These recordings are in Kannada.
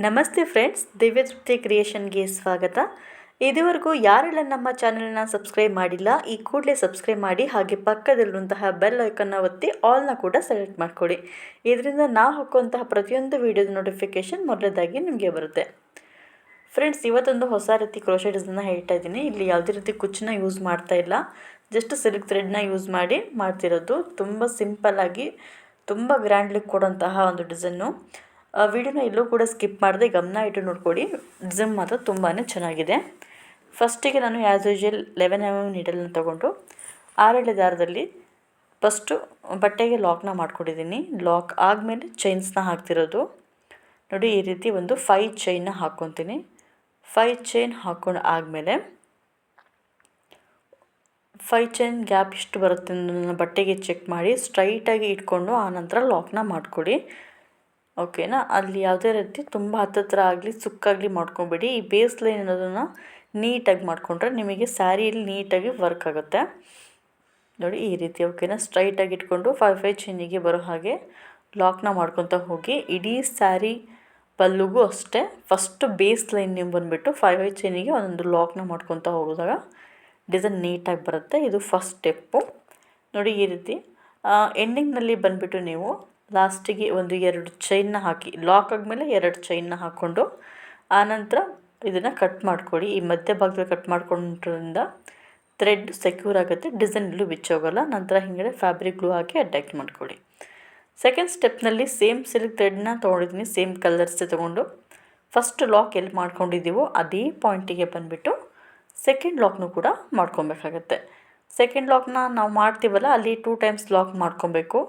ನಮಸ್ತೆ ಫ್ರೆಂಡ್ಸ್, ದಿವ್ಯ ತೃಪ್ತಿ ಕ್ರಿಯೇಷನ್ಗೆ ಸ್ವಾಗತ. ಇದುವರೆಗೂ ಯಾರೆಲ್ಲ ನಮ್ಮ ಚಾನಲ್ನ ಸಬ್ಸ್ಕ್ರೈಬ್ ಮಾಡಿಲ್ಲ, ಈ ಕೂಡಲೇ ಸಬ್ಸ್ಕ್ರೈಬ್ ಮಾಡಿ. ಹಾಗೆ ಪಕ್ಕದಲ್ಲಿರುವಂತಹ ಬೆಲ್ ಐಕನ್ನ ಒತ್ತಿ ಆಲ್ನ ಕೂಡ ಸೆಲೆಕ್ಟ್ ಮಾಡಿಕೊಡಿ. ಇದರಿಂದ ನಾವು ಹಾಕುವಂತಹ ಪ್ರತಿಯೊಂದು ವೀಡಿಯೋದ ನೋಟಿಫಿಕೇಷನ್ ಮೊದಲದಾಗಿ ನಿಮಗೆ ಬರುತ್ತೆ. ಫ್ರೆಂಡ್ಸ್, ಇವತ್ತೊಂದು ಹೊಸ ರೀತಿ ಕ್ರೋಶೆ ಡಿಸೈನ್ನ ಹೇಳ್ತಾ ಇದ್ದೀನಿ. ಇಲ್ಲಿ ಯಾವುದೇ ರೀತಿ ಕುಚ್ಚನ್ನ ಯೂಸ್ ಮಾಡ್ತಾ ಇಲ್ಲ, ಜಸ್ಟ್ ಸಿಲ್ಕ್ ಥ್ರೆಡ್ನ ಯೂಸ್ ಮಾಡಿ ಮಾಡ್ತಿರೋದು. ತುಂಬ ಸಿಂಪಲ್ಲಾಗಿ ತುಂಬ ಗ್ರ್ಯಾಂಡ್ ಲುಕ್ ಕೊಡುವಂತಹ ಒಂದು ಡಿಸೈನು. ವಿಡಿಯೋನ ಎಲ್ಲೂ ಕೂಡ ಸ್ಕಿಪ್ ಮಾಡದೆ ಗಮನ ಇಟ್ಟು ನೋಡ್ಕೊಳ್ಳಿ. ಡಿಸೈನ್ ಮಾತ್ರ ತುಂಬಾ ಚೆನ್ನಾಗಿದೆ. ಫಸ್ಟಿಗೆ ನಾನು ಆ್ಯಸ್ ಯೂಶುವಲ್ 11mm ನೀಡಲ್ನ ತೊಗೊಂಡು 6 ದಾರದಲ್ಲಿ ಫಸ್ಟು ಬಟ್ಟೆಗೆ ಲಾಕ್ನ ಮಾಡ್ಕೊಂಡಿದ್ದೀನಿ. ಲಾಕ್ ಆದಮೇಲೆ ಚೈನ್ಸ್ನ ಹಾಕ್ತಿರೋದು ನೋಡಿ. ಈ ರೀತಿ ಒಂದು 5 ಚೈನ್ನ ಹಾಕ್ಕೊತೀನಿ. 5 ಚೈನ್ ಹಾಕ್ಕೊಂಡು ಆದಮೇಲೆ 5 ಚೈನ್ ಗ್ಯಾಪ್ ಇಷ್ಟು ಬರುತ್ತೆ ನನ್ನ ಬಟ್ಟೆಗೆ ಚೆಕ್ ಮಾಡಿ ಸ್ಟ್ರೈಟಾಗಿ ಇಟ್ಕೊಂಡು ಆನಂತರ ಲಾಕ್ನ ಮಾಡ್ಕೊಳ್ಳಿ. ಓಕೆನಾ. ಅಲ್ಲಿ ಯಾವುದೇ ರೀತಿ ತುಂಬ ಹತ್ತಿರ ಆಗಲಿ ಸುಕ್ಕಾಗಲಿ ಮಾಡ್ಕೊಬೇಡಿ. ಈ ಬೇಸ್ ಲೈನ್ ಅನ್ನೋದನ್ನು ನೀಟಾಗಿ ಮಾಡಿಕೊಂಡ್ರೆ ನಿಮಗೆ ಸ್ಯಾರಿಯಲ್ಲಿ ನೀಟಾಗಿ ವರ್ಕ್ ಆಗುತ್ತೆ ನೋಡಿ. ಈ ರೀತಿ ಓಕೆನಾ. ಸ್ಟ್ರೈಟಾಗಿ ಇಟ್ಕೊಂಡು 5 ಚೈನಿಗೆ ಬರೋ ಹಾಗೆ ಲಾಕ್ನ ಮಾಡ್ಕೊತ ಹೋಗಿ. ಇಡೀ ಸ್ಯಾರಿ ಪಲ್ಲುಗೂ ಅಷ್ಟೇ ಫಸ್ಟ್ ಬೇಸ್ ಲೈನ್ ನೀವು ಬಂದುಬಿಟ್ಟು 5 ಚೈನಿಗೆ ಒಂದೊಂದು ಲಾಕ್ನ ಮಾಡ್ಕೊತ ಹೋಗೋದಾಗ ಡಿಸೈನ್ ನೀಟಾಗಿ ಬರುತ್ತೆ. ಇದು ಫಸ್ಟ್ ಸ್ಟೆಪ್ಪು ನೋಡಿ. ಈ ರೀತಿ ಎಂಡಿಂಗ್ನಲ್ಲಿ ಬಂದುಬಿಟ್ಟು ನೀವು ಲಾಸ್ಟಿಗೆ ಒಂದು 2 ಚೈನ್ನ ಹಾಕಿ, ಲಾಕ್ ಆದಮೇಲೆ 2 ಚೈನ್ನ ಹಾಕ್ಕೊಂಡು ಆನಂತರ ಇದನ್ನು ಕಟ್ ಮಾಡ್ಕೊಳ್ಳಿ. ಈ ಮಧ್ಯ ಭಾಗದಲ್ಲಿ ಕಟ್ ಮಾಡ್ಕೊಂಡ್ರಿಂದ ಥ್ರೆಡ್ ಸೆಕ್ಯೂರ್ ಆಗುತ್ತೆ, ಡಿಸೈನಲ್ಲೂ ಬಿಚ್ಚೋಗಲ್ಲ. ನಂತರ ಹಿಂಗಡೆ ಫ್ಯಾಬ್ರಿಕ್ ಗ್ಲೂ ಹಾಕಿ ಅಟ್ಯಾಚ್ ಮಾಡ್ಕೊಳ್ಳಿ. ಸೆಕೆಂಡ್ ಸ್ಟೆಪ್ನಲ್ಲಿ ಸೇಮ್ ಸಿಲ್ಕ್ ಥ್ರೆಡ್ನ ತೊಗೊಂಡಿದ್ದೀನಿ, ಸೇಮ್ ಕಲರ್ಸೇ ತೊಗೊಂಡು ಫಸ್ಟ್ ಲಾಕ್ ಎಲ್ಲಿ ಮಾಡ್ಕೊಂಡಿದ್ದೀವೋ ಅದೇ ಪಾಯಿಂಟಿಗೆ ಬಂದುಬಿಟ್ಟು ಸೆಕೆಂಡ್ ಲಾಕ್ನೂ ಕೂಡ ಮಾಡ್ಕೊಬೇಕಾಗತ್ತೆ. ಸೆಕೆಂಡ್ ಲಾಕ್ನ ನಾವು ಮಾಡ್ತೀವಲ್ಲ ಅಲ್ಲಿ 2 ಟೈಮ್ಸ್ ಲಾಕ್ ಮಾಡ್ಕೊಬೇಕು.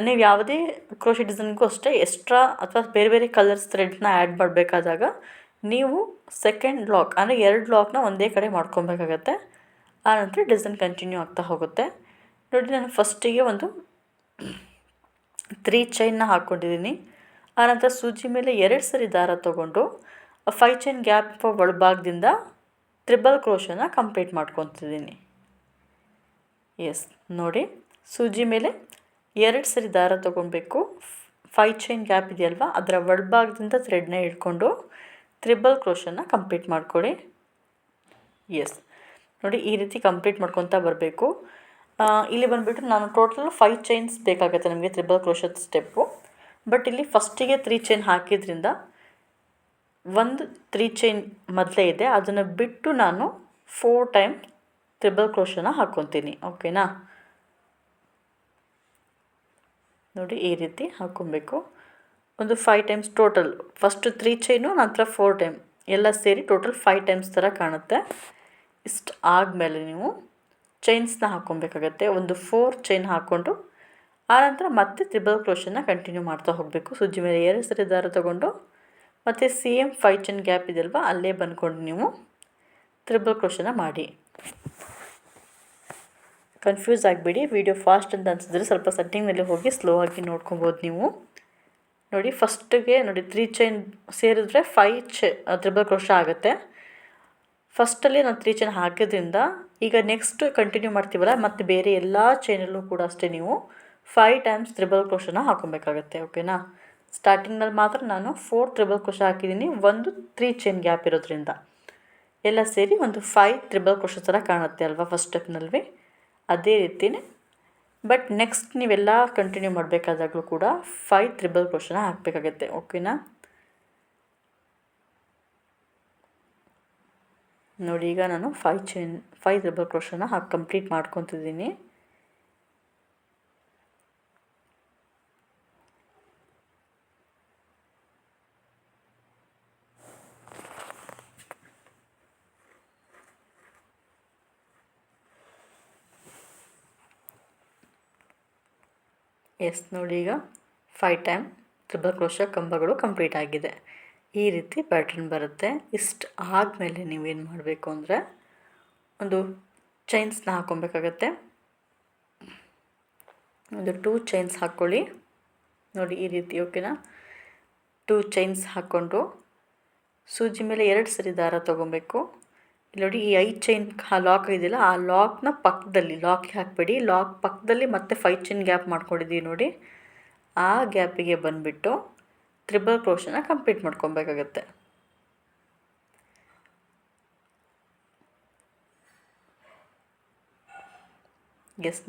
ನೀವು ಯಾವುದೇ ಕ್ರೋಶೆ ಡಿಸೈನ್ಗೂ ಅಷ್ಟೇ ಎಕ್ಸ್ಟ್ರಾ ಅಥವಾ ಬೇರೆ ಬೇರೆ ಕಲರ್ಸ್ ಥ್ರೆಡ್ನ ಆ್ಯಡ್ ಮಾಡಬೇಕಾದಾಗ ನೀವು ಸೆಕೆಂಡ್ ಲಾಕ್ ಅಂದರೆ 2 ಲಾಕ್ನ ಒಂದೇ ಕಡೆ ಮಾಡ್ಕೊಬೇಕಾಗತ್ತೆ. ಆನಂತರ ಡಿಸೈನ್ ಕಂಟಿನ್ಯೂ ಆಗ್ತಾ ಹೋಗುತ್ತೆ ನೋಡಿ. ನಾನು ಫಸ್ಟಿಗೆ ಒಂದು 3 ಚೈನ್ನ ಹಾಕ್ಕೊಂಡಿದ್ದೀನಿ. ಆನಂತರ ಸೂಜಿ ಮೇಲೆ 2 ಸರಿ ದಾರ ತೊಗೊಂಡು 5 ಚೈನ್ ಗ್ಯಾಪ್ ಒಳಭಾಗದಿಂದ ತ್ರಿಬಲ್ ಕ್ರೋಶನ ಕಂಪ್ಲೀಟ್ ಮಾಡ್ಕೊತಿದ್ದೀನಿ. ಎಸ್ ನೋಡಿ, ಸೂಜಿ ಮೇಲೆ 2 ಸರಿ ದಾರ ತೊಗೊಬೇಕು. 5 ಚೈನ್ ಗ್ಯಾಪ್ ಇದೆಯಲ್ವ ಅದರ ಒಳಭಾಗದಿಂದ ಥ್ರೆಡ್ನ ಹಿಡ್ಕೊಂಡು ತ್ರಿಬಲ್ ಕ್ರೋಶನ ಕಂಪ್ಲೀಟ್ ಮಾಡ್ಕೊಳ್ಳಿ. ಎಸ್ ನೋಡಿ, ಈ ರೀತಿ ಕಂಪ್ಲೀಟ್ ಮಾಡ್ಕೊತಾ ಬರಬೇಕು. ಇಲ್ಲಿ ಬಂದುಬಿಟ್ಟು ನಾನು ಟೋಟಲ್ 5 ಚೈನ್ಸ್ ಬೇಕಾಗುತ್ತೆ ನಮಗೆ ತ್ರಿಬಲ್ ಕ್ರೋಶದ ಸ್ಟೆಪ್ಪು. ಬಟ್ ಇಲ್ಲಿ ಫಸ್ಟಿಗೆ 3 ಚೈನ್ ಹಾಕಿದ್ರಿಂದ ಒಂದು 3 ಚೈನ್ ಮೊದಲೇ ಇದೆ, ಅದನ್ನು ಬಿಟ್ಟು ನಾನು 4 ಟೈಮ್ ತ್ರಿಬಲ್ ಕ್ರೋಶನ ಹಾಕ್ಕೊತೀನಿ. ಓಕೆನಾ. ನೋಡಿ, ಈ ರೀತಿ ಹಾಕ್ಕೊಬೇಕು. ಒಂದು 5 ಟೈಮ್ಸ್ ಟೋಟಲ್. ಫಸ್ಟು 3 ಚೈನು, ನಂತರ 4 ಟೈಮ್ ಎಲ್ಲ ಸೇರಿ ಟೋಟಲ್ 5 ಟೈಮ್ಸ್ ಥರ ಕಾಣುತ್ತೆ. ಇಷ್ಟು ಆದಮೇಲೆ ನೀವು ಚೈನ್ಸ್ನ ಹಾಕ್ಕೊಬೇಕಾಗತ್ತೆ. ಒಂದು 4 ಚೈನ್ ಹಾಕ್ಕೊಂಡು ಆನಂತರ ಮತ್ತೆ ತ್ರಿಬಲ್ ಕ್ರೋಶನ ಕಂಟಿನ್ಯೂ ಮಾಡ್ತಾ ಹೋಗಬೇಕು. ಸುಜ್ಜಿ ಮೇಲೆ 2 ಸರಿ ದಾರ ತೊಗೊಂಡು ಮತ್ತು ಸೇಮ್ 5 ಚೈನ್ ಗ್ಯಾಪ್ ಇದೆಯಲ್ವ ಅಲ್ಲೇ ಬಂದ್ಕೊಂಡು ನೀವು ತ್ರಿಬಲ್ ಕ್ರೋಶನ ಮಾಡಿ. ಕನ್ಫ್ಯೂಸ್ ಆಗಿಬಿಡಿ. ವಿಡಿಯೋ ಫಾಸ್ಟ್ ಅಂತ ಅನಿಸಿದ್ರೆ ಸ್ವಲ್ಪ ಸೆಟ್ಟಿಂಗ್ನಲ್ಲಿ ಹೋಗಿ ಸ್ಲೋ ಆಗಿ ನೋಡ್ಕೊಬೋದು ನೀವು ನೋಡಿ. ಫಸ್ಟಿಗೆ ನೋಡಿ 3 ಚೈನ್ ಸೇರಿದ್ರೆ 5 ತ್ರಿಬಲ್ ಕ್ರೋಶ ಆಗುತ್ತೆ. ಫಸ್ಟಲ್ಲಿ ನಾನು 3 ಚೈನ್ ಹಾಕಿದ್ರಿಂದ ಈಗ ನೆಕ್ಸ್ಟ್ ಕಂಟಿನ್ಯೂ ಮಾಡ್ತೀವಲ್ಲ ಮತ್ತು ಬೇರೆ ಎಲ್ಲ ಚೈನಲ್ಲೂ ಕೂಡ ಅಷ್ಟೇ ನೀವು 5 ಟೈಮ್ಸ್ ತ್ರಿಬಲ್ ಕ್ರೋಶನ ಹಾಕ್ಕೊಬೇಕಾಗತ್ತೆ. ಓಕೆನಾ. ಸ್ಟಾರ್ಟಿಂಗ್ನಲ್ಲಿ ಮಾತ್ರ ನಾನು 4 ತ್ರಿಬಲ್ ಕ್ರೋಶ ಹಾಕಿದ್ದೀನಿ, ಒಂದು 3 ಚೈನ್ ಗ್ಯಾಪ್ ಇರೋದ್ರಿಂದ ಎಲ್ಲ ಸೇರಿ ಒಂದು 5 ತ್ರಿಬಲ್ ಕ್ರೋಶ ಥರ ಕಾಣುತ್ತೆ ಅಲ್ವಾ ಫಸ್ಟ್ ಸ್ಟೆಪ್ನಲ್ಲಿ. ಅದೇ ರೀತಿಯೇ ಬಟ್ ನೆಕ್ಸ್ಟ್ ನೀವೆಲ್ಲ ಕಂಟಿನ್ಯೂ ಮಾಡಬೇಕಾದಾಗಲೂ ಕೂಡ 5 ತ್ರಿಬಲ್ ಕ್ರೋಶನ ಹಾಕಬೇಕಾಗತ್ತೆ. ಓಕೆನಾ. ನೋಡಿ, ಈಗ ನಾನು 5 ತ್ರಿಬಲ್ ಕ್ರೋಶನ ಹಾಕಿ ಕಂಪ್ಲೀಟ್ ಮಾಡ್ಕೊತಿದ್ದೀನಿ. ಎಸ್ ನೋಡಿ, ಈಗ 5 ಟೈಮ್ ತ್ರಿಬಲ್ ಕ್ರೋಶ ಕಂಬಗಳು ಕಂಪ್ಲೀಟ್ ಆಗಿದೆ. ಈ ರೀತಿ ಪ್ಯಾಟ್ರನ್ ಬರುತ್ತೆ. ಇಷ್ಟು ಆದಮೇಲೆ ನೀವೇನು ಮಾಡಬೇಕು ಅಂದರೆ ಒಂದು ಚೈನ್ಸ್ನ ಹಾಕ್ಕೊಬೇಕಾಗತ್ತೆ. ಒಂದು 2 ಚೈನ್ಸ್ ಹಾಕ್ಕೊಳ್ಳಿ ನೋಡಿ, ಈ ರೀತಿ. ಓಕೆನಾ. 2 ಚೈನ್ಸ್ ಹಾಕ್ಕೊಂಡು ಸೂಜಿ ಮೇಲೆ 2 ಸರಿ ದಾರ ತೊಗೊಬೇಕು. ನೋಡಿ, ಈ 5 ಚೈನ್ ಲಾಕ್ ಇದೆಯಲ್ಲ ಆ ಲಾಕ್ನ ಪಕ್ಕದಲ್ಲಿ ಲಾಕ್ ಹಾಕಬೇಡಿ, ಲಾಕ್ ಪಕ್ಕದಲ್ಲಿ ಮತ್ತೆ 5 ಚೈನ್ ಗ್ಯಾಪ್ ಮಾಡ್ಕೊಂಡಿದ್ದೀವಿ ನೋಡಿ. ಆ ಗ್ಯಾಪಿಗೆ ಬಂದುಬಿಟ್ಟು ತ್ರಿಬಲ್ ಕ್ರೋಶನ ಕಂಪ್ಲೀಟ್ ಮಾಡ್ಕೊಬೇಕಾಗತ್ತೆ.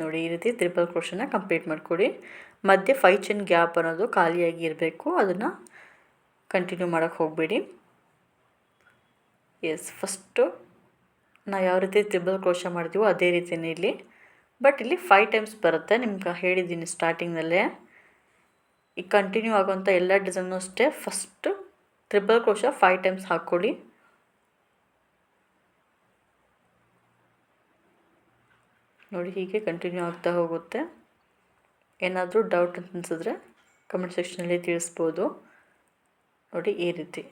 ನೋಡಿ ಈ ರೀತಿ ತ್ರಿಬಲ್ ಕ್ರೋಶನ ಕಂಪ್ಲೀಟ್ ಮಾಡಿಕೊಡಿ. ಮಧ್ಯೆ 5 ಚೈನ್ ಗ್ಯಾಪ್ ಅನ್ನೋದು ಖಾಲಿಯಾಗಿ ಇರಬೇಕು, ಅದನ್ನು ಕಂಟಿನ್ಯೂ ಮಾಡೋಕ್ಕೆ ಹೋಗಬೇಡಿ. ಫಸ್ಟು ನಾವು ಯಾವ ರೀತಿ ತ್ರಿಬಲ್ ಕ್ರೋಶ ಮಾಡ್ತೀವೋ ಅದೇ ರೀತಿಯೇ ಇಲ್ಲಿ, ಬಟ್ ಇಲ್ಲಿ 5 ಟೈಮ್ಸ್ ಬರುತ್ತೆ. ನಿಮ್ಗೆ ಹೇಳಿದ್ದೀನಿ ಸ್ಟಾರ್ಟಿಂಗ್ನಲ್ಲೇ. ಈಗ ಕಂಟಿನ್ಯೂ ಆಗುವಂಥ ಎಲ್ಲ ಡಿಸೈನು ಅಷ್ಟೇ ಫಸ್ಟು ತ್ರಿಬಲ್ ಕ್ರೋಶ 5 ಟೈಮ್ಸ್ ಹಾಕ್ಕೊಳ್ಳಿ. ನೋಡಿ ಹೀಗೆ ಕಂಟಿನ್ಯೂ ಆಗ್ತಾ ಹೋಗುತ್ತೆ. ಏನಾದರೂ ಡೌಟ್ ಅಂತ ಅನಿಸಿದ್ರೆ ಕಮೆಂಟ್ ಸೆಕ್ಷನಲ್ಲಿ ತಿಳಿಸ್ಬೋದು. ನೋಡಿ ಈ ರೀತಿ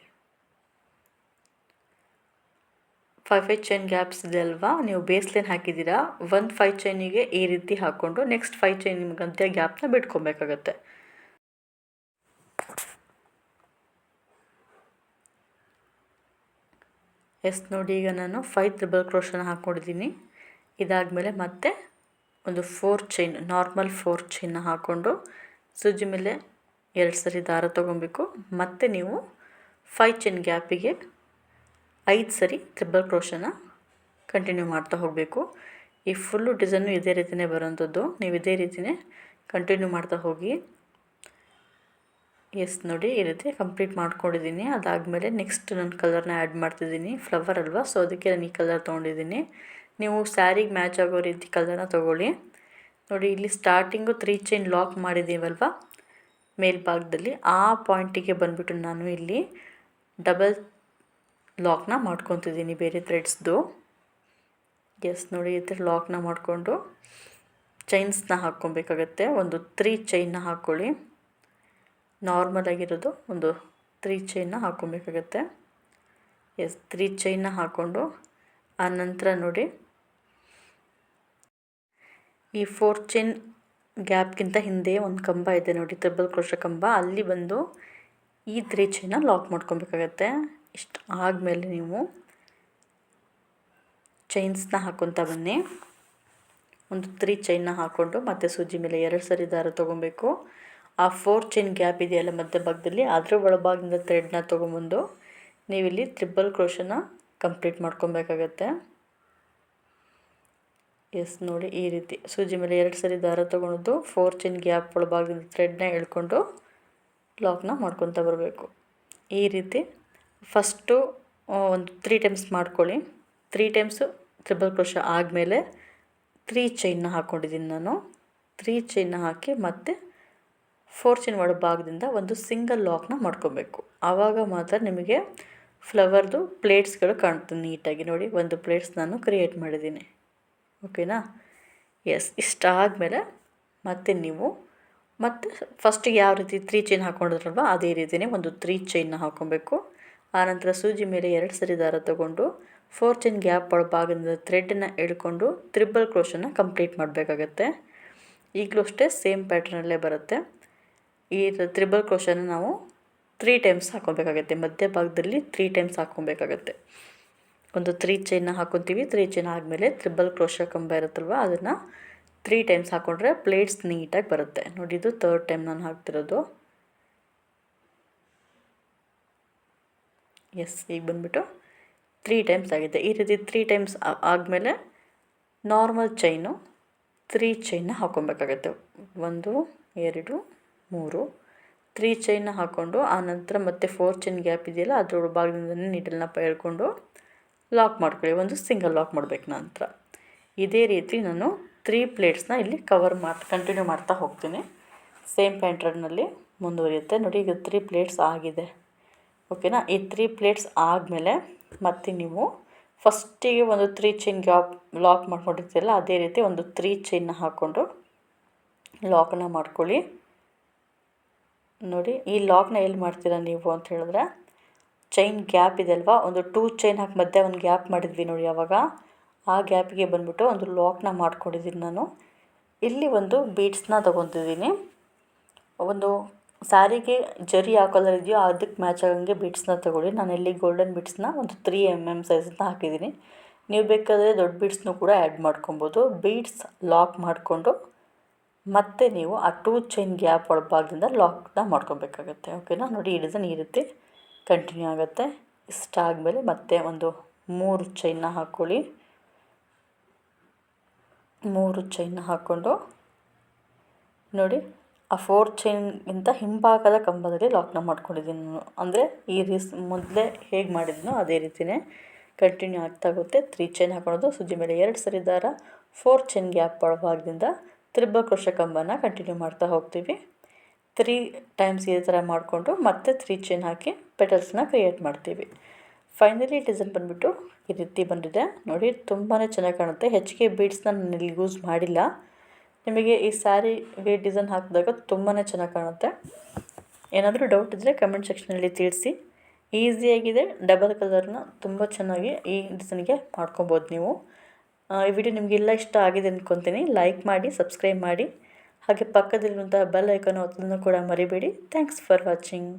5 ಚೈನ್ ಗ್ಯಾಪ್ಸ್ ಇದೆ ಅಲ್ವಾ, ನೀವು ಬೇಸ್ ಲೈನ್ ಹಾಕಿದ್ದೀರಾ, 5 ಚೈನಿಗೆ ಈ ರೀತಿ ಹಾಕ್ಕೊಂಡು ನೆಕ್ಸ್ಟ್ 5 ಚೈನ್ ನಿಮ್ಗಂತೆ ಗ್ಯಾಪ್ನ ಬಿಟ್ಕೊಬೇಕಾಗತ್ತೆ. ನೋಡಿ ಈಗ ನಾನು 5 ತ್ರಿಬಲ್ ಕ್ರೋಶನ ಹಾಕ್ಕೊಂಡಿದ್ದೀನಿ. ಇದಾದಮೇಲೆ ಮತ್ತೆ ಒಂದು 4 ಚೈನ್, ನಾರ್ಮಲ್ 4 ಚೈನ್ನ ಹಾಕ್ಕೊಂಡು ಸೂಜಿ ಮೇಲೆ 2 ಸರಿ ದಾರ ತೊಗೊಬೇಕು. ಮತ್ತು ನೀವು 5 ಚೈನ್ ಗ್ಯಾಪಿಗೆ 5 ಸರಿ ತ್ರಿಬಲ್ ಕ್ರೋಶನ ಕಂಟಿನ್ಯೂ ಮಾಡ್ತಾ ಹೋಗಬೇಕು. ಈ ಫುಲ್ಲು ಡಿಸೈನು ಇದೇ ರೀತಿಯೇ ಬರೋಂಥದ್ದು, ನೀವು ಇದೇ ರೀತಿಯೇ ಕಂಟಿನ್ಯೂ ಮಾಡ್ತಾ ಹೋಗಿ. ನೋಡಿ ಈ ರೀತಿ ಕಂಪ್ಲೀಟ್ ಮಾಡ್ಕೊಂಡಿದ್ದೀನಿ. ಅದಾದಮೇಲೆ ನೆಕ್ಸ್ಟ್ ನಾನು ಕಲರ್ನ ಆ್ಯಡ್ ಮಾಡ್ತಿದ್ದೀನಿ. ಫ್ಲವರ್ ಅಲ್ವಾ, ಸೊ ಅದಕ್ಕೆ ನಾನು ಈ ಕಲರ್ ತೊಗೊಂಡಿದ್ದೀನಿ. ನೀವು ಸ್ಯಾರಿಗೆ ಮ್ಯಾಚ್ ಆಗೋ ರೀತಿ ಕಲರ್ನ ತೊಗೊಳ್ಳಿ. ನೋಡಿ ಇಲ್ಲಿ ಸ್ಟಾರ್ಟಿಂಗು 3 ಚೈನ್ ಲಾಕ್ ಮಾಡಿದ್ದೀವಲ್ವ ಮೇಲ್ಭಾಗದಲ್ಲಿ, ಆ ಪಾಯಿಂಟಿಗೆ ಬಂದುಬಿಟ್ಟು ನಾನು ಇಲ್ಲಿ ಡಬಲ್ ಲಾಕ್ನ ಮಾಡ್ಕೊತಿದ್ದೀನಿ ಬೇರೆ ಥ್ರೆಡ್ಸ್ದು. ನೋಡಿ ಈ ಥರ ಲಾಕ್ನ ಮಾಡಿಕೊಂಡು ಚೈನ್ಸ್ನ ಹಾಕ್ಕೊಬೇಕಾಗತ್ತೆ. ಒಂದು 3 ಚೈನ್ನ ಹಾಕ್ಕೊಳ್ಳಿ. ನಾರ್ಮಲ್ ಆಗಿರೋದು ಒಂದು 3 ಚೈನ್ನ ಹಾಕ್ಕೊಬೇಕಾಗತ್ತೆ. 3 ಚೈನ್ನ ಹಾಕ್ಕೊಂಡು ಆನಂತರ ನೋಡಿ ಈ 4 ಚೈನ್ ಗ್ಯಾಪ್ಗಿಂತ ಹಿಂದೆ ಒಂದು ಕಂಬ ಇದೆ ನೋಡಿ, ತ್ರಿಬಲ್ ಕ್ರೋಶ ಕಂಬ, ಅಲ್ಲಿ ಬಂದು ಈ 3 ಚೈನ್ನ ಲಾಕ್ ಮಾಡ್ಕೊಬೇಕಾಗತ್ತೆ. ಇಷ್ಟು ಆದಮೇಲೆ ನೀವು ಚೈನ್ಸ್ನ ಹಾಕ್ಕೊತಾ ಬನ್ನಿ. ಒಂದು 3 ಚೈನ್ನ ಹಾಕ್ಕೊಂಡು ಮತ್ತೆ ಸೂಜಿ ಮೇಲೆ 2 ಸರಿ ದಾರ ತೊಗೊಬೇಕು. ಆ 4 ಚೈನ್ ಗ್ಯಾಪ್ ಇದೆಯಲ್ಲ ಮಧ್ಯಭಾಗದಲ್ಲಿ, ಅದರ ಒಳಭಾಗದಿಂದ ಥ್ರೆಡ್ನ ತೊಗೊಂಬಂದು ನೀವಿಲ್ಲಿ ತ್ರಿಬಲ್ ಕ್ರೋಶನ ಕಂಪ್ಲೀಟ್ ಮಾಡ್ಕೊಬೇಕಾಗತ್ತೆ. ನೋಡಿ ಈ ರೀತಿ ಸೂಜಿ ಮೇಲೆ 2 ಸರಿ ದಾರ ತೊಗೊಳೋದು, 4 ಚೈನ್ ಗ್ಯಾಪ್ ಒಳಭಾಗದಿಂದ ಥ್ರೆಡ್ನ ಎಳ್ಕೊಂಡು ಲಾಕ್ನ ಮಾಡ್ಕೊತಾ ಬರಬೇಕು. ಈ ರೀತಿ ಫಸ್ಟು ಒಂದು 3 ಟೈಮ್ಸ್ ಮಾಡ್ಕೊಳ್ಳಿ. 3 ಟೈಮ್ಸು ತ್ರಿಬಲ್ ಕ್ರೋಶ ಆದಮೇಲೆ 3 ಚೈನ್ನ ಹಾಕ್ಕೊಂಡಿದ್ದೀನಿ ನಾನು. 3 ಚೈನ್ನ ಹಾಕಿ ಮತ್ತೆ 4 ಚೈನ್ ಒಳಭಾಗದಿಂದ ಒಂದು ಸಿಂಗಲ್ ಲಾಕ್ನ ಮಾಡ್ಕೊಬೇಕು. ಆವಾಗ ಮಾತ್ರ ನಿಮಗೆ ಫ್ಲವರ್ದು ಪ್ಲೇಟ್ಸ್ಗಳು ಕಾಣ್ತದೆ ನೀಟಾಗಿ. ನೋಡಿ ಒಂದು ಪ್ಲೇಟ್ಸ್ ನಾನು ಕ್ರಿಯೇಟ್ ಮಾಡಿದ್ದೀನಿ. ಓಕೆನಾ? ಇಷ್ಟಾದಮೇಲೆ ಮತ್ತೆ ನೀವು ಮತ್ತು ಫಸ್ಟಿಗೆ ಯಾವ ರೀತಿ 3 ಚೈನ್ ಹಾಕ್ಕೊಂಡಿದ್ರಲ್ವ ಅದೇ ರೀತಿಯೇ ಒಂದು 3 ಚೈನ್ನ ಹಾಕ್ಕೊಬೇಕು. ಆನಂತರ ಸೂಜಿ ಮೇಲೆ 2 ಸರಿ ದಾರ ತೊಗೊಂಡು 4 ಚೈನ್ ಗ್ಯಾಪ್ ಒಳಭಾಗದಿಂದ ಥ್ರೆಡ್ನ ಎಳ್ಕೊಂಡು ತ್ರಿಬಲ್ ಕ್ರೋಶನ ಕಂಪ್ಲೀಟ್ ಮಾಡಬೇಕಾಗತ್ತೆ. ಈಗಲೂ ಅಷ್ಟೇ ಸೇಮ್ ಪ್ಯಾಟ್ರನಲ್ಲೇ ಬರುತ್ತೆ. ಈ ತ್ರಿಬಲ್ ಕ್ರೋಶನ ನಾವು 3 ಟೈಮ್ಸ್ ಹಾಕ್ಕೊಬೇಕಾಗತ್ತೆ. ಮಧ್ಯಭಾಗದಲ್ಲಿ 3 ಟೈಮ್ಸ್ ಹಾಕ್ಕೊಬೇಕಾಗತ್ತೆ. ಒಂದು 3 ಚೈನ್ನ ಹಾಕ್ಕೊತೀವಿ. 3 ಚೈನ್ ಆದಮೇಲೆ ತ್ರಿಬಲ್ ಕ್ರೋಶ ಕಂಬ ಇರುತ್ತಲ್ವ ಅದನ್ನು 3 ಟೈಮ್ಸ್ ಹಾಕ್ಕೊಂಡ್ರೆ ಪ್ಲೇಟ್ಸ್ ನೀಟಾಗಿ ಬರುತ್ತೆ. ನೋಡಿ ಇದು 3rd ಟೈಮ್ ನಾನು ಹಾಕ್ತಿರೋದು. ಈಗ ಬಂದುಬಿಟ್ಟು 3 ಟೈಮ್ಸ್ ಆಗಿದೆ. ಈ ರೀತಿ 3 ಟೈಮ್ಸ್ ಆದಮೇಲೆ ನಾರ್ಮಲ್ ಚೈನು 3 ಚೈನ್ನ ಹಾಕ್ಕೊಬೇಕಾಗತ್ತೆ. 1 2 3 3 ಚೈನ್ನ ಹಾಕ್ಕೊಂಡು ಆನಂತರ ಮತ್ತೆ 4 ಚೈನ್ ಗ್ಯಾಪ್ ಇದೆಯಲ್ಲ ಅದ್ರ ಭಾಗದಿಂದನೇ ನೀಡಲ್ನ ಎಳ್ಕೊಂಡು ಲಾಕ್ ಮಾಡ್ಕೊಳ್ಳಿ. ಒಂದು ಸಿಂಗಲ್ ಲಾಕ್ ಮಾಡಬೇಕು. ನಂತರ ಇದೇ ರೀತಿ ನಾನು 3 ಪ್ಲೇಟ್ಸ್ನ ಇಲ್ಲಿ ಕಂಟಿನ್ಯೂ ಮಾಡ್ತಾ ಹೋಗ್ತೀನಿ. ಸೇಮ್ ಪ್ಯಾಟ್ರನ್ನಲ್ಲಿ ಮುಂದುವರಿಯುತ್ತೆ. ನೋಡಿ ಈಗ 3 ಪ್ಲೇಟ್ಸ್ ಆಗಿದೆ. ಓಕೆನಾ? ಈ 3 ಪ್ಲೇಟ್ಸ್ ಆದಮೇಲೆ ಮತ್ತೆ ನೀವು ಫಸ್ಟಿಗೆ ಒಂದು 3 ಚೈನ್ ಗ್ಯಾಪ್ ಲಾಕ್ ಮಾಡ್ಕೊಂಡಿರ್ತೀರಲ್ಲ ಅದೇ ರೀತಿ ಒಂದು 3 ಚೈನ್ನ ಹಾಕ್ಕೊಂಡು ಲಾಕನ್ನು ಮಾಡ್ಕೊಳ್ಳಿ. ನೋಡಿ ಈ ಲಾಕ್ನ ಎಲ್ಲಿ ಮಾಡ್ತೀರಾ ನೀವು ಅಂತ ಹೇಳಿದ್ರೆ ಚೈನ್ ಗ್ಯಾಪ್ ಇದೆ ಅಲ್ವಾ, ಒಂದು 2 ಚೈನ್ ಹಾಕಿ ಮಧ್ಯೆ ಒಂದು ಗ್ಯಾಪ್ ಮಾಡಿದ್ವಿ ನೋಡಿ, ಆವಾಗ ಆ ಗ್ಯಾಪಿಗೆ ಬಂದುಬಿಟ್ಟು ಒಂದು ಲಾಕ್ನ ಮಾಡ್ಕೊಂಡಿದ್ದೀನಿ ನಾನು. ಇಲ್ಲಿ ಒಂದು ಬೀಡ್ಸ್ನ ತೊಗೊತಿದ್ದೀನಿ. ಒಂದು ಸ್ಯಾರಿಗೆ ಜರಿ ಯಾವ ಕಲರ್ ಇದೆಯೋ ಅದಕ್ಕೆ ಮ್ಯಾಚ್ ಆಗಂಗೆ ಬೀಡ್ಸ್ನ ತೊಗೊಳ್ಳಿ. ನಾನಿಲ್ಲಿ ಗೋಲ್ಡನ್ ಬೀಡ್ಸ್ನ ಒಂದು 3 mm ಸೈಜನ್ನ ಹಾಕಿದ್ದೀನಿ. ನೀವು ಬೇಕಾದರೆ ದೊಡ್ಡ ಬೀಡ್ಸ್ನೂ ಕೂಡ ಆ್ಯಡ್ ಮಾಡ್ಕೊಬೋದು. ಬೀಡ್ಸ್ ಲಾಕ್ ಮಾಡಿಕೊಂಡು ಮತ್ತು ನೀವು ಆ 2 ಚೈನ್ ಗ್ಯಾಪ್ ಒಳಭಾಗದಿಂದ ಲಾಕ್ನ ಮಾಡ್ಕೊಬೇಕಾಗತ್ತೆ. ಓಕೆನಾ. ನೋಡಿ ಈ ಡಿಸೈನ್ ಈ ರೀತಿ ಕಂಟಿನ್ಯೂ ಆಗುತ್ತೆ. ಇಷ್ಟಾದಮೇಲೆ ಮತ್ತೆ ಒಂದು 3 ಚೈನ್ನ ಹಾಕ್ಕೊಳ್ಳಿ. 3 ಚೈನ್ನ ಹಾಕ್ಕೊಂಡು ನೋಡಿ ಆ 4 ಚೈನ್ಗಿಂತ ಹಿಂಭಾಗದ ಕಂಬದಲ್ಲಿ ಲಾಕ್ನ ಮಾಡ್ಕೊಂಡಿದ್ದೀನಿ ನಾನು. ಅಂದರೆ ಈ ಮೊದಲೇ ಹೇಗೆ ಮಾಡಿದ್ನೋ ಅದೇ ರೀತಿಯೇ ಕಂಟಿನ್ಯೂ ಆಗ್ತಾ ಹೋಗುತ್ತೆ. 3 ಚೈನ್ ಹಾಕೊಳ್ಳೋದು, ಸುಜ್ಜಿ ಮೇಲೆ 2 ಸರಿ ದಾರ, 4 ಚೈನ್ ಗ್ಯಾಪ್ ಒಳಭಾಗದಿಂದ ತ್ರಿಬಲ್ ಕ್ರೋಶೆ ಕಂಬನ ಕಂಟಿನ್ಯೂ ಮಾಡ್ತಾ ಹೋಗ್ತೀವಿ. 3 ಟೈಮ್ಸ್ ಇದೇ ಥರ ಮಾಡಿಕೊಂಡು ಮತ್ತೆ 3 ಚೈನ್ ಹಾಕಿ ಪೆಟಲ್ಸ್ನ ಕ್ರಿಯೇಟ್ ಮಾಡ್ತೀವಿ. ಫೈನಲಿ ಡಿಸೈನ್ ಬಂದುಬಿಟ್ಟು ಈ ರೀತಿ ಬಂದಿದೆ ನೋಡಿ. ತುಂಬಾ ಚೆನ್ನಾಗಿ ಕಾಣುತ್ತೆ. ಹೆಚ್ಚಿಗೆ ಬೀಡ್ಸ್ನ ನಾನು ಇಲ್ಲಿ ಯೂಸ್ ಮಾಡಿಲ್ಲ. ನಿಮಗೆ ಈ ಸ್ಯಾರಿಗೆ ಡಿಸೈನ್ ಹಾಕಿದಾಗ ತುಂಬಾ ಚೆನ್ನಾಗಿ ಕಾಣುತ್ತೆ. ಏನಾದರೂ ಡೌಟ್ ಇದ್ದರೆ ಕಮೆಂಟ್ ಸೆಕ್ಷನಲ್ಲಿ ತಿಳಿಸಿ. ಈಸಿಯಾಗಿದೆ. ಡಬಲ್ ಕಲರ್ನ ತುಂಬ ಚೆನ್ನಾಗಿ ಈ ಡಿಸೈನ್ಗೆ ಮಾಡ್ಕೊಬೋದು ನೀವು. ಈ ವಿಡಿಯೋ ನಿಮಗೆಲ್ಲ ಇಷ್ಟ ಆಗಿದೆ ಅಂದ್ಕೊತೀನಿ. ಲೈಕ್ ಮಾಡಿ, ಸಬ್ಸ್ಕ್ರೈಬ್ ಮಾಡಿ, ಹಾಗೆ ಪಕ್ಕದಲ್ಲಿರುವಂತಹ ಬೆಲ್ ಐಕಾನ್ ಒತ್ತೋದನ್ನು ಕೂಡ ಮರಿಬೇಡಿ. Thanks for watching.